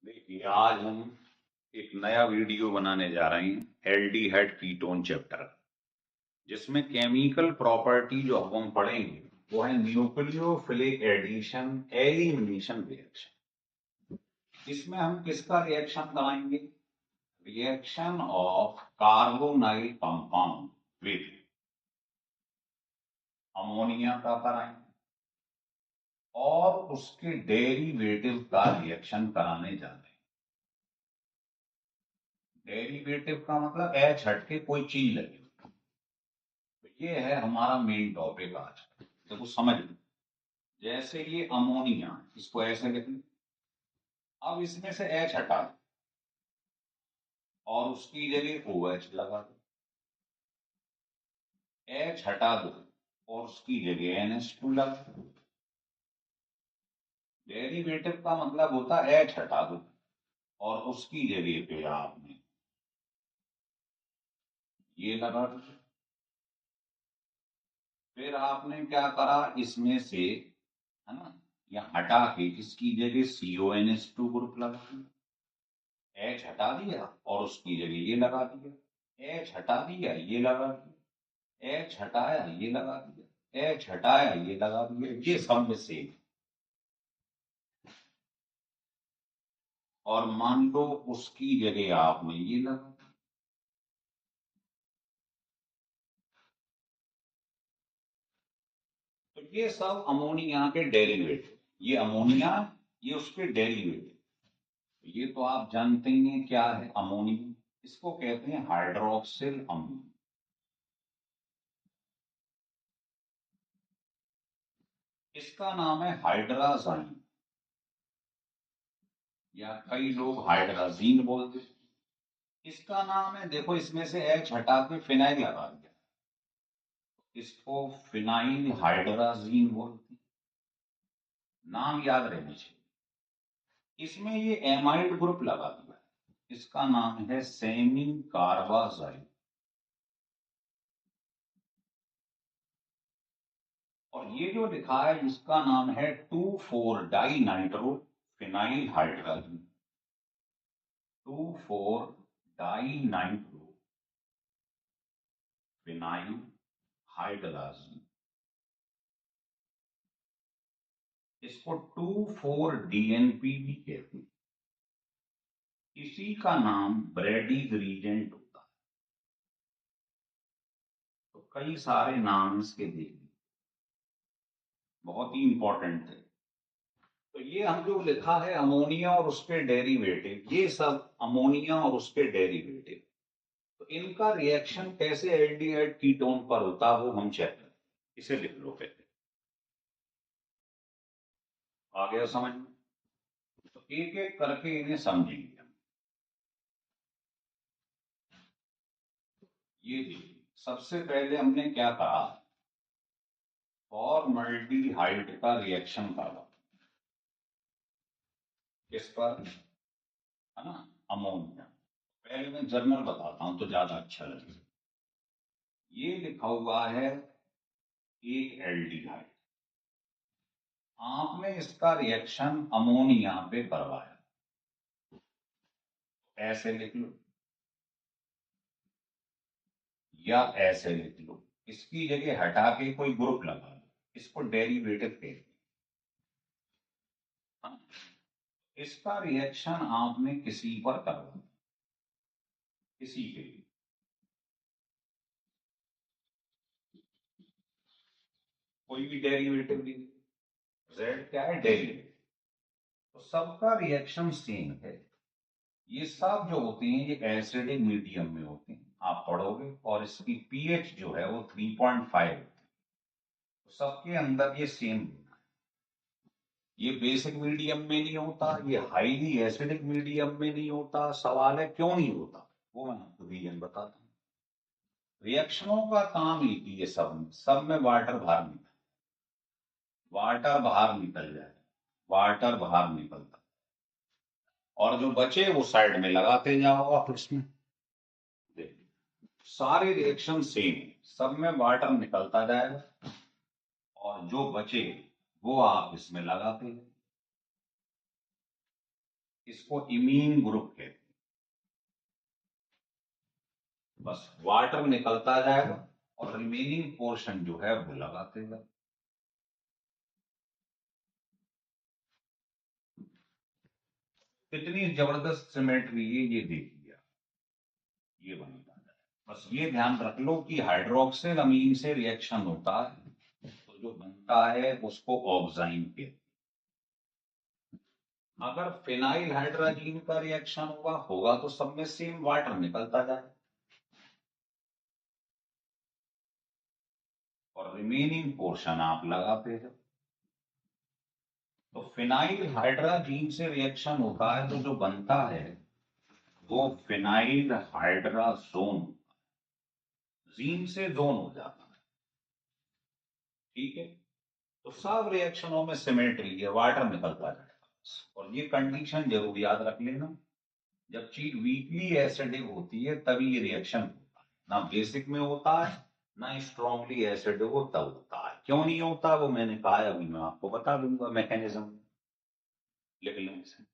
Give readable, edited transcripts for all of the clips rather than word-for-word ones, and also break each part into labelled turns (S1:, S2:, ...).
S1: देखिए, आज हम एक नया वीडियो बनाने जा रहे हैं एल्डिहाइड कीटोन चैप्टर, जिसमें केमिकल प्रॉपर्टी जो अब हम पढ़ेंगे वो है न्यूक्लियोफिलिक एडिशन एलिमिनेशन रिएक्शन। इसमें हम किसका रिएक्शन कराएंगे? Reaction of carbonyl compound with ammonia का कराएंगे और उसके डेरिवेटिव का रिएक्शन कराने जा रहे हैं। डेरिवेटिव का मतलब एच हट के कोई चीज लगी, तो ये है हमारा मेन टॉपिक आज। देखो समझ लो, जैसे ये अमोनिया, इसको ऐसे लिख लो। अब इसमें से एच हटा दो और उसकी जगह ओ एच लगा दो। एच हटा दो और उसकी जगह NH2 लगा दो। डेरिवेटिव का मतलब होता है एच हटा दो और उसकी जगह पे आपने ये लगा दो। फिर आपने क्या करा, इसमें से, है ना, या हटा के इसकी जगह CONH2 ग्रुप लगा दिया। एच हटा दिया और उसकी जगह ये लगा दिया। एच हटा दिया, ये लगा दिया। एच हटाया, ये लगा दिया। एच हटाया, ये लगा दिया। ये सब में से, और मान लो उसकी जगह आपने ये लगा। तो ये सब अमोनिया के डेरिवेटिव, ये अमोनिया, ये उसके डेरिवेटिव। ये तो आप जानते ही हैं क्या है अमोनिया। इसको कहते हैं हाइड्रोक्सिल अम्ल। इसका नाम है हाइड्राजाइन, या कई लोग हाइड्राजीन बोलते हैं। इसका नाम है, देखो इसमें से एच हटा के फिनाइल लगा दिया, इसको फिनाइल हाइड्राजीन बोलते हैं। नाम याद रहना चाहिए। इसमें ये एमाइड ग्रुप लगा दिया है, इसका नाम है सेमी कार्बाजाइड। और ये जो लिखा है इसका नाम है 2,4 dinitrophenylhydrazine. 2,4 dinitrophenylhydrazine. इसको 2,4-DNP भी कहते हैं। इसी का नाम ब्रेडीज रीजेंट होता है। तो कई सारे नाम इसके देखिए, बहुत ही इंपॉर्टेंट है। तो ये हम जो लिखा है अमोनिया और उसके डेरिवेटिव, ये सब अमोनिया और उसके डेरिवेटिव, तो इनका रिएक्शन कैसे एल्डिहाइड कीटोन पर होता है वो हम चेक करें। इसे लिख लो पहले, आ गया समझ में? तो एक एक करके इन्हें समझेंगे हम। ये देखिए, सबसे पहले हमने क्या कहा, फॉर्मल्डिहाइड का रिएक्शन करा। किस पर? है ना, अमोनिया। पहले मैं जर्नल बताता हूं तो ज्यादा अच्छा लगेगा। ये लिखा हुआ है एक एल्डिहाइड, आपने इसका रिएक्शन अमोनिया पे करवाया, ऐसे लिख लो या ऐसे लिख लो। इसकी जगह हटा के कोई ग्रुप लगा लो, इसको डेरिवेटिव कहते हैं। हाँ? इसका रिएक्शन आपने किसी पर करवाया, किसी के लिए, कोई भी डेरिवेटिव लीजिए। जेड क्या है? डेरिवेटिव। तो सबका रिएक्शन सेम है। ये सब जो होते हैं ये एसिडिक मीडियम में होते हैं, आप पढ़ोगे। और इसकी पीएच जो है वो 3.5 होती है। तो सबके अंदर ये सेम होता है। ये बेसिक मीडियम में नहीं होता, ये हाईली एसिडिक मीडियम में नहीं होता। सवाल है क्यों नहीं होता, वो मैं आपको रीजन बताता हूँ। रिएक्शनों का काम एक ही है, सब में वाटर बाहर निकल, वाटर बाहर निकल जाए, वाटर बाहर निकलता, और जो बचे वो साइड में लगाते जाओ आप इसमें। देखिए, सारे रिएक्शन सेम है, सब में वाटर निकलता जाएगा और जो बचे वो आप इसमें लगाते हैं। इसको इमीन ग्रुप कहते हैं। बस वाटर निकलता जाएगा और रिमेनिंग पोर्शन जो है वो लगाते जाए। कितनी जबरदस्त सिमेट्री है ये देखिए, ये बनता है। बस ये ध्यान रख लो कि हाइड्रोक्सिल अमीन से रिएक्शन होता है तो जो बनता है उसको ऑक्साइन कहते हैं। अगर फिनाइल हाइड्रोजीन का रिएक्शन होगा तो सब में सेम वाटर निकलता जाए और रिमेनिंग पोर्शन आप लगाते हो। तो फिनाइल हाइड्रोजीन से रिएक्शन होता है तो जो बनता है वो फिनाइल हाइड्राजोन, जीन से जोन हो जाता है। ठीक है, तो सब रिएक्शनों में सिमेट्री है, वाटर निकलता जाएगा। और ये कंडीशन जरूर याद रख लेना, जब चीज वीकली एसिडिक होती है तभी ये रिएक्शन होता है, ना बेसिक में होता है ना स्ट्रांगली एसिडिक हो तब होता है। क्यों नहीं होता वो मैंने कहा है, अभी मैं आपको बता दूंगा मैकेनिज्म, लिख लें इसे।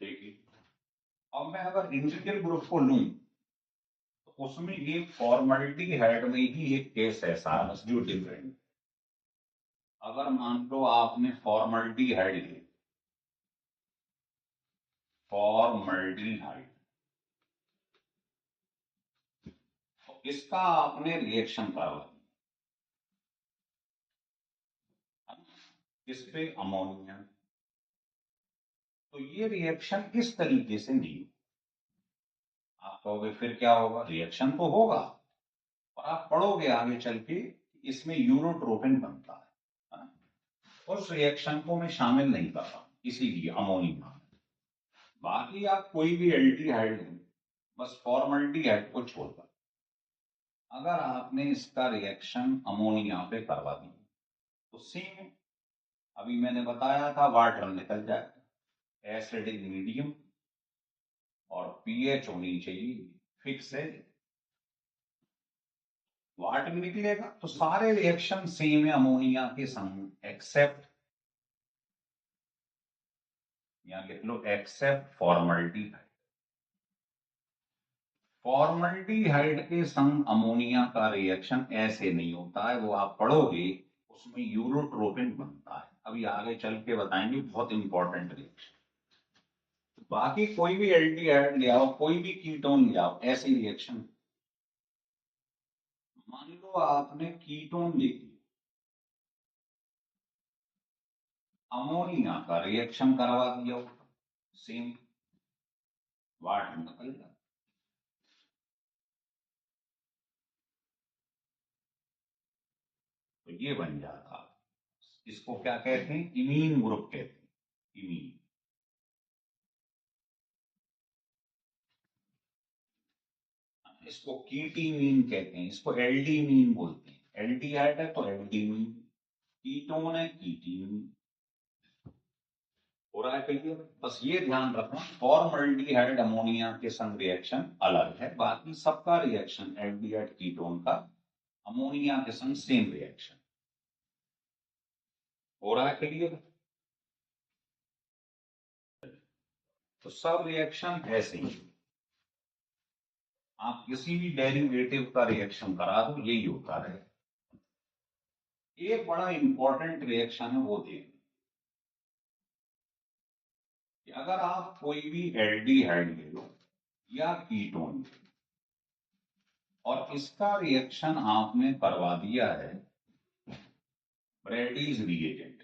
S1: ठीक है, अब मैं अगर इंडिविजुअल ग्रुप को लूं तो उसमें ये फॉर्मेलिटी हेड में ही एक केस ऐसा है जो डिफरेंट। अगर मान लो आपने फॉर्मेलिटी हेड ली, फॉर्मेलिटी हेड, तो इसका आपने रिएक्शन करवा इस पे अमोनिया, तो ये रिएक्शन इस तरीके से नहीं। आप कहोगे फिर क्या होगा, रिएक्शन तो होगा और आप पढ़ोगे आगे चल के इसमें यूरोट्रोपिन बनता है ना? उस रिएक्शन को मैं शामिल नहीं कर रहा इसीलिए अमोनिया। बाकी आप कोई भी एल्डिहाइड लें, बस फॉर्मल्डिहाइड को छोड़कर अगर आपने इसका रिएक्शन अमोनिया पे करवा दी तो सेम, अभी मैंने बताया था वाटर निकल जाएगा, एसिडिक मीडियम और पीएच होनी चाहिए फिक्स है, वाटर निकलेगा तो सारे रिएक्शन सेम है अमोनिया के संग एक्सेप्ट, यहां लिख लो एक्सेप्ट फॉर्मल्डिहाइड। फॉर्मल्डिहाइड के संग अमोनिया का रिएक्शन ऐसे नहीं होता है, वो आप पढ़ोगे उसमें यूरोट्रोपिन बनता है, अभी आगे चल के बताएंगे, बहुत इंपॉर्टेंट रिएक्शन। बाकी कोई भी एल्डिहाइड ले आओ, कोई भी कीटोन ले आओ, ऐसी रिएक्शन। मान लो आपने कीटोन ले लिया, अमोनिया का रिएक्शन करवा दिया, सेम वाटर निकल जाता, तो ये बन जाता। इसको क्या कहते हैं, इमीन ग्रुप कहते हैं, इमीन। इसको कीटीमीन कहते हैं, इसको एल्डीमीन बोलते हैं, एल्डिहाइड है तो एल्डीमीन, कीटोन है कीटीमीन। हो रहा है क्लियर, बस ये ध्यान रखना फॉर्मल्डिहाइड अमोनिया के संग रिएक्शन अलग है, बाकी सबका रिएक्शन एल्डिहाइड कीटोन का अमोनिया के संग सेम रिएक्शन। हो रहा है क्लियर, तो सब रिएक्शन ऐसे ही, आप किसी भी डेरिवेटिव का रिएक्शन करा दो यही होता है। एक बड़ा इंपॉर्टेंट रिएक्शन है वो देख, कि अगर आप कोई भी एल्डिहाइड ले लो या कीटोन और इसका रिएक्शन आपने करवा दिया है ब्रैडीज रिएजेंट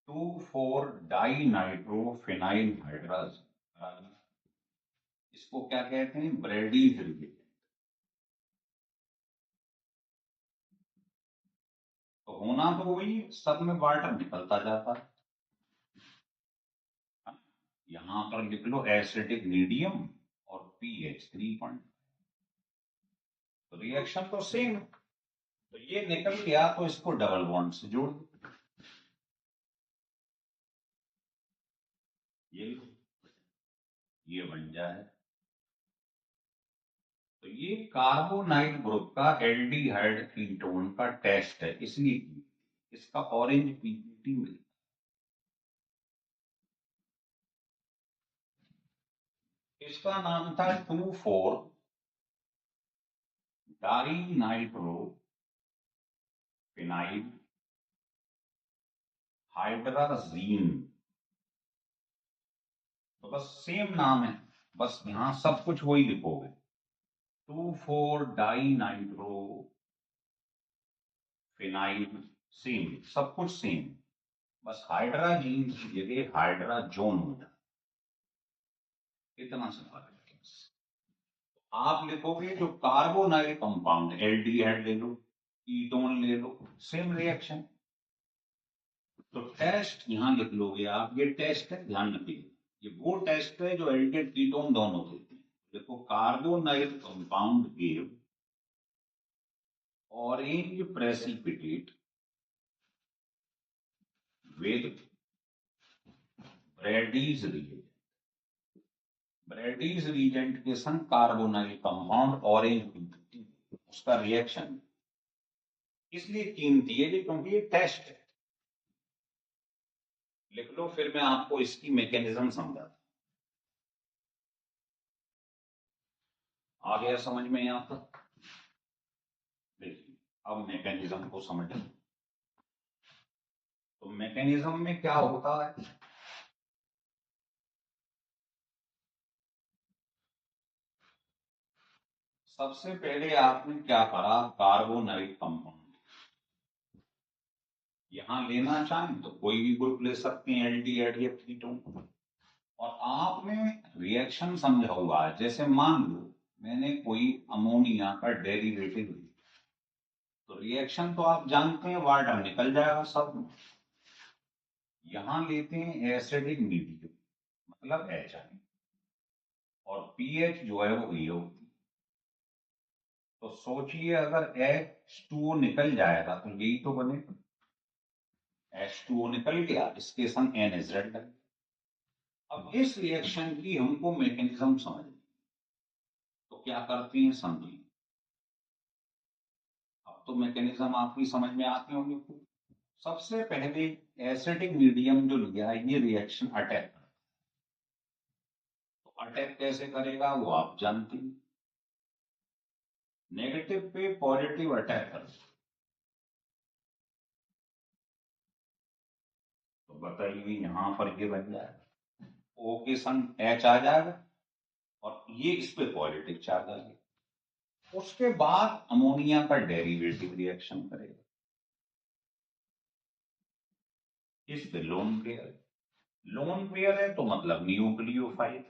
S1: 2,4 डाई नाइट्रोफिनाइल हाइड्राज, इसको क्या कहते हैं, ब्रैडीज रिएजेंट। तो होना तो वही, सब में वाटर निकलता जाता है। यहां पर लिख लो एसिडिक मीडियम और पीएच 3 तो रिएक्शन तो सेम, तो ये निकल गया तो इसको डबल बॉन्ड से जोड़ दो, ये बन जाए तो ये कार्बोनाइल ग्रुप का एल्डिहाइड कीटोन का टेस्ट है, इसलिए इसका ऑरेंज पीपीटी मिलता है। इसका नाम था 2,4 डाइनाइट्रो फिनाइल हाइड्राजीन। तो बस सेम नाम है, बस यहां सब कुछ वही लिखोगे, 2,4 डाइनाइट्रो फिनाइल, सेम, सब कुछ सेम, बस हाइड्राजीन की जगह हाइड्राजोन हो जाए, इतना सा फर्क है। आप लिखोगे जो कार्बोनाइल कंपाउंड, एल्डिहाइड ले लो, कीटोन ले लो, सेम रिएक्शन। तो टेस्ट यहां लिख लोगे आप, ये टेस्ट है, ध्यान रखिए, ये वो टेस्ट है जो एल्डिहाइड कीटोन दोनों देते हैं। देखो, carbonyl compound give orange precipitate with Brady's reagent, Brady's reagent के संग कार्बोनाइल कंपाउंड ऑरेंज, उसका रिएक्शन इसलिए कीमती है क्योंकि ये टेस्ट है। लिख लो, फिर मैं आपको इसकी मैकेनिज्म समझाता हूं। आ गया समझ में यहां तक? देखिए, अब मैकेनिज्म को समझें। तो मैकेनिज्म में क्या होता है, सबसे पहले आपने क्या करा, कार्बोनाइल कंपाउंड यहां लेना चाहें तो कोई भी ग्रुप ले सकते हैं, एल्डिहाइड या कीटोन, और आपने रिएक्शन समझा हुआ है। जैसे मान लो मैंने कोई अमोनिया का डेरिवेटिव लिया, तो रिएक्शन तो आप जानते हैं, वाटर निकल जाएगा सब। यहां लेते हैं एसिडिक मीडियम, मतलब HI, और पीएच जो है वो ये होती है। तो सोचिए, अगर H2O निकल जाएगा तो यही तो बनेगा, H2O निकल गया, इसके संग NH लगे। अब इस रिएक्शन की हमको मैकेनिज्म समझनी, तो क्या करते हैं समझिए। अब तो मैकेनिज्म आपकी समझ में आती होंगी। सबसे पहले एसिडिक मीडियम जो लिया है, ये रिएक्शन अटैक, तो अटैक कैसे करेगा वो आप जानते हैं, नेगेटिव पे पॉजिटिव अटैक कर, तो बताइए यहां पर ये बन जाएगा, O के संग H आ जाएगा और ये इस पे पॉजिटिव चार्ज आ गया। उसके बाद अमोनिया का डेरिवेटिव रिएक्शन करेगा, इस पे लोन पेयर है, लोन पेयर है तो मतलब न्यूक्लियोफाइल,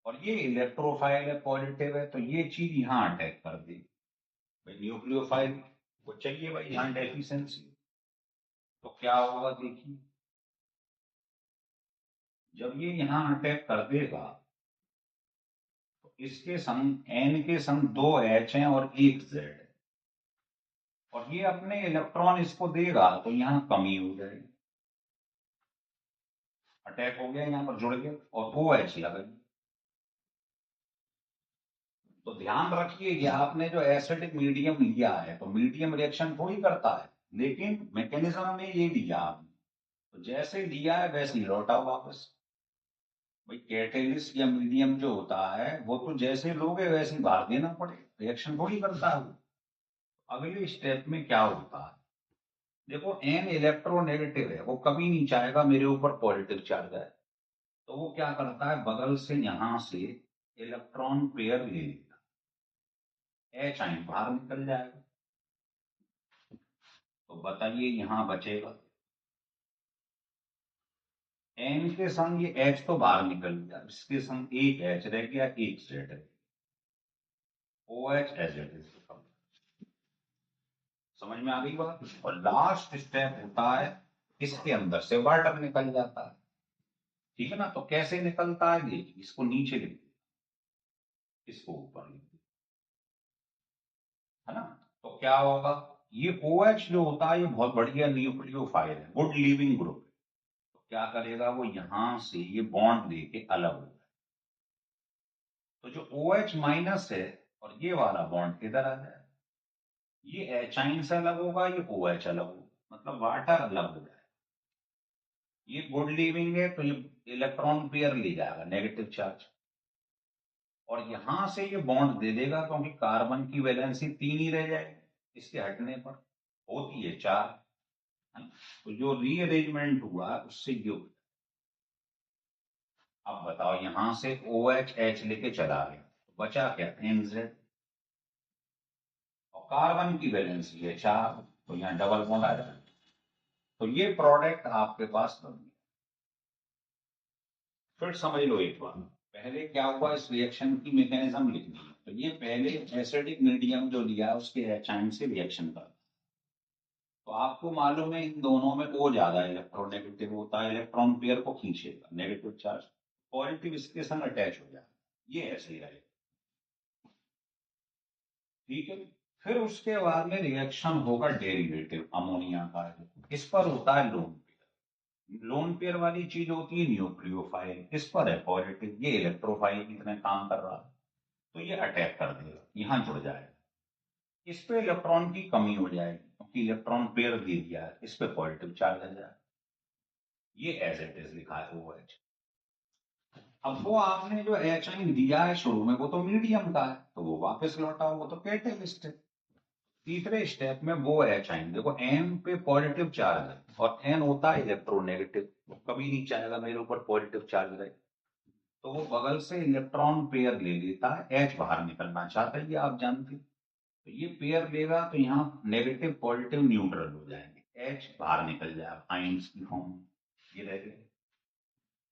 S1: और ये इलेक्ट्रोफाइल है, पॉजिटिव है, तो ये चीज यहां अटैक कर देगी। भाई न्यूक्लियोफाइल को चाहिए भाई यहां डेफिशिएंसी, तो क्या होगा देखिए, जब ये यहां अटैक कर देगा तो इसके संग N के संग 2 H हैं और 1 Z है, और ये अपने इलेक्ट्रॉन इसको देगा तो यहां कमी हो जाएगी, अटैक हो गया, यहां पर जुड़ गया और OH लगा। तो ध्यान रखिए, ये आपने जो एसिडिक मीडियम लिया है, तो मीडियम रिएक्शन थोड़ी करता है, लेकिन मैकेनिज्म में ये लिया आपने, तो जैसे लिया है वैसे ही लौटा वापस। भाई कैटेलिस्ट या मीडियम जो होता है वो तो जैसे लोगे वैसे ही बाहर देना पड़े, रिएक्शन थोड़ी करता है वो। अगले स्टेप में क्या होता है, देखो N इलेक्ट्रोनेगेटिव है, वो कभी नहीं चाहेगा मेरे ऊपर पॉजिटिव चार्ज आए, तो वो क्या करता है, बगल से यहां से इलेक्ट्रॉन पेयर ले लेगा, HI बाहर निकल जाएगा। तो बताइए यहां बचेगा, N के संग ये H तो बाहर निकल गया, इसके संग एक H रह गया, एक Z है, OH एज, समझ में आ गई बात। और लास्ट स्टेप होता है, इसके अंदर से वाटर निकल जाता है, ठीक है ना। तो कैसे निकलता है देखिए, इसको नीचे लिख, इसको ऊपर लिख, है ना। तो क्या होगा, ये OH जो होता है ये बहुत बढ़िया न्यूक्लियोफाइल है, गुड लिविंग ग्रुप है, तो क्या करेगा वो यहां से ये बॉन्ड लेके अलग होगा, तो जो OH माइनस है और ये वाला बॉन्ड इधर आ जाए, ये एचाइन से अलग होगा, ये ओ एच अलग होगा, मतलब वाटर अलग हो जाए। ये गुड लीविंग है तो ये इलेक्ट्रॉन पेयर ले जाएगा नेगेटिव चार्ज, और यहां से ये बॉन्ड दे देगा क्योंकि कार्बन की वैलेंसी 3 ही रह जाएगी, इसके हटने पर होती है 4, है ना? तो जो रीअरेंजमेंट हुआ उससे ये हुआ। अब बताओ यहां से ओ एच एच लेके चला गया तो बचा क्या, एनजेड, और कार्बन की वैलेंसी है 4, तो यहाँ डबल बॉन्ड आ जाए, तो ये प्रोडक्ट आपके पास बन गया। फिर समझ लो एक बार, पहले क्या हुआ, इस रिएक्शन की मैकेनिज्म लिखनी है। तो ये पहले एसिडिक मीडियम जो लिया उसके एचाइन से रिएक्शन कर, तो आपको मालूम है इन दोनों में ओ ज्यादा इलेक्ट्रोनेगेटिव होता है, इलेक्ट्रॉन पेयर को खींचेगा नेगेटिव चार्ज, पॉजिटिव इसके संग अटैच हो जाएगा, ये ऐसे ही रहेगा। ठीक है, फिर उसके बाद में रिएक्शन होगा डेरिवेटिव अमोनिया का, इस पर होता है लोन पेयर। लोन पेयर वाली चीज होती है न्यूक्लियोफाइल, इस पर है पॉजिटिव, ये इलेक्ट्रोफाइल की तरह काम कर रहा है, तो ये अटैक कर देगा, यहां जुड़ जाएगा, इस पे इलेक्ट्रॉन की कमी हो जाएगी क्योंकि इलेक्ट्रॉन पेयर दे दिया है, इस पे पॉजिटिव चार्ज आ जाए, ये एज इट इज लिखा है ओ एच। अब वो आपने जो एच आई दिया है शुरू में वो तो मीडियम का है, तो वो वापस लौटाओ, वो तो कैटेलिस्ट है। तीसरे स्टेप में वो एच आई, देखो एन पे पॉजिटिव चार्ज है और एन होता है इलेक्ट्रोनेगेटिव, वो कभी नहीं चाहेगा मेरे ऊपर पॉजिटिव चार्ज रहे, तो वो बगल से इलेक्ट्रॉन पेयर ले लेता है, एच बाहर निकलना चाहता है, ये आप जानते हैं। तो ये पेयर लेगा तो यहाँ नेगेटिव पॉजिटिव न्यूट्रल हो जाएंगे, एच बाहर निकल जाएगा आइंस की फॉर्म में, ये रह गए।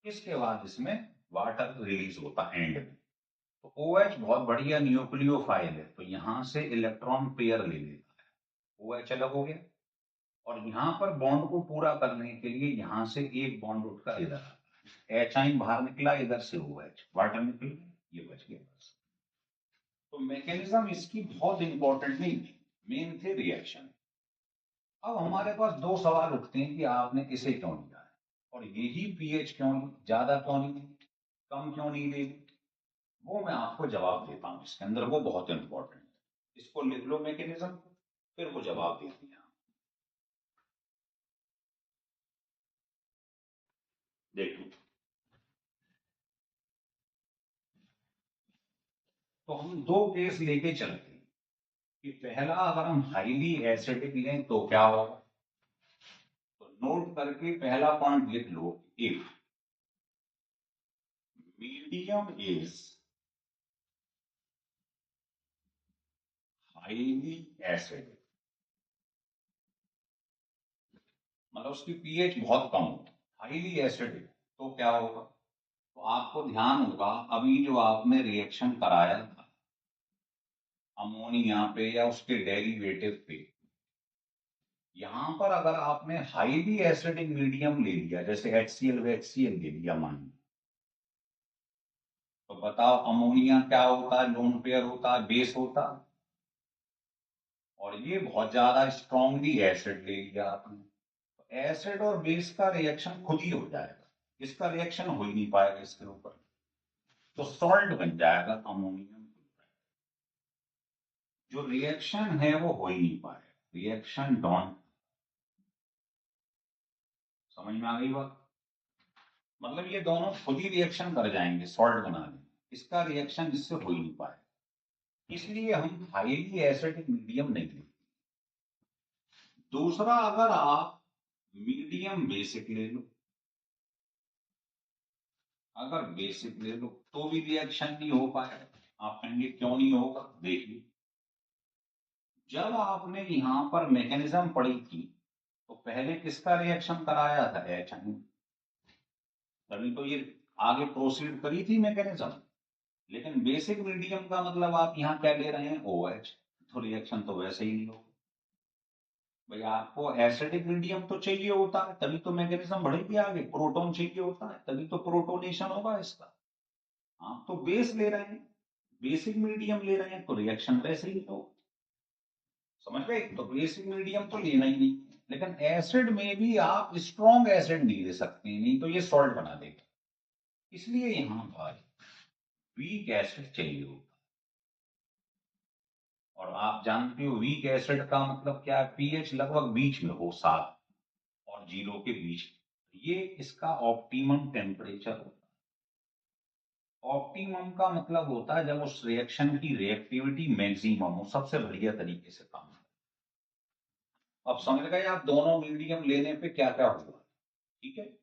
S1: इसके बाद इसमें वाटर रिलीज होता है एंड में, तो ओ एच बहुत बढ़िया न्यूक्लियोफाइल है, तो यहाँ से इलेक्ट्रॉन पेयर ले लेता है, ओ एच अलग हो गया, और यहाँ पर बॉन्ड को पूरा करने के लिए यहाँ से एक बॉन्ड उठकर इधर एच आइन बाहर निकला, इधर से ओ एच वाटर निकल गया, ये बच गया बस। तो मैकेनिज्म इसकी बहुत इंपॉर्टेंट नहीं थी, मेन थे रिएक्शन। अब हमारे पास दो सवाल उठते हैं कि आपने इसे क्यों लिया है, और यही पीएच क्यों ली, ज्यादा क्यों नहीं ली, कम क्यों नहीं ली, वो मैं आपको जवाब देता हूं इसके अंदर, वो बहुत इंपॉर्टेंट है, इसको लिख लो मैकेनिज्म, फिर वो जवाब दे दिया। देखो, तो हम दो केस लेके चलते हैं कि पहला अगर हम हाईली एसिडिक लें तो क्या होगा, तो नोट करके पहला पॉइंट लिख लो, if medium is highly acidic, मतलब उसकी पीएच बहुत कम हो, हाईली एसिडिक, तो क्या होगा, तो आपको ध्यान होगा अभी जो आपने रिएक्शन कराया था अमोनिया पे या उसके डेरिवेटिव पे, यहां पर अगर आपने हाईली एसिडिक मीडियम ले लिया जैसे HCl व HCl ले लिया मान, तो बताओ अमोनिया क्या होता है, लोन पेयर होता है, बेस होता है, और ये बहुत ज्यादा स्ट्रांगली एसिड ले लिया आपने, एसिड और बेस का रिएक्शन खुद ही हो जाएगा, इसका रिएक्शन हो ही नहीं पाएगा इसके ऊपर, तो सॉल्ट बन जाएगा अमोनियम, जो रिएक्शन है वो हो ही नहीं पाएगा, रिएक्शन डॉन, समझ में आ गई बात, मतलब ये दोनों खुद ही रिएक्शन कर जाएंगे सॉल्ट बनाने, इसका रिएक्शन इससे हो ही नहीं पाएगा, इसलिए हम हाईली एसिडिक मीडियम नहीं लेते। दूसरा, अगर आप मीडियम बेसिक ले लो, अगर बेसिक ले लो तो भी रिएक्शन नहीं हो पाएगा, आप कहेंगे क्यों नहीं होगा, देखिए जब आपने यहां पर मैकेनिज्म पढ़ी थी तो पहले किसका रिएक्शन कराया था, एच, तभी तो ये आगे प्रोसीड करी थी मैकेनिज्म, लेकिन बेसिक मीडियम का मतलब आप यहाँ क्या ले रहे हैं, ओ एच, तो रिएक्शन तो वैसे ही नहीं होगा। भाई आपको एसिडिक मीडियम तो चाहिए होता है तभी तो मैकेनिज्म बढ़ेगी आगे, प्रोटॉन चाहिए होता है तभी तो प्रोटोनेशन होगा इसका, आप तो बेस ले रहे हैं, बेसिक मीडियम ले रहे हैं तो रिएक्शन वैसे ही होगा, समझ गए, तो बेसिक मीडियम तो लेना ही नहीं, लेकिन एसिड में भी आप स्ट्रॉन्ग एसिड नहीं ले सकते, नहीं तो ये सॉल्ट बना देगा, इसलिए यहां भाई वीक एसिड चाहिए होगा, और आप जानते हो वीक एसिड का मतलब क्या है, पीएच लगभग बीच में हो, 7 और 0 के बीच। ये इसका ऑप्टिमम टेम्परेचर होता है। ऑप्टिमम का मतलब होता है जब उस रिएक्शन की रिएक्टिविटी मैक्सिमम हो, सबसे बढ़िया तरीके से काम करे। अब समझ गए आप दोनों मीडियम लेने पे क्या क्या होगा, ठीक है।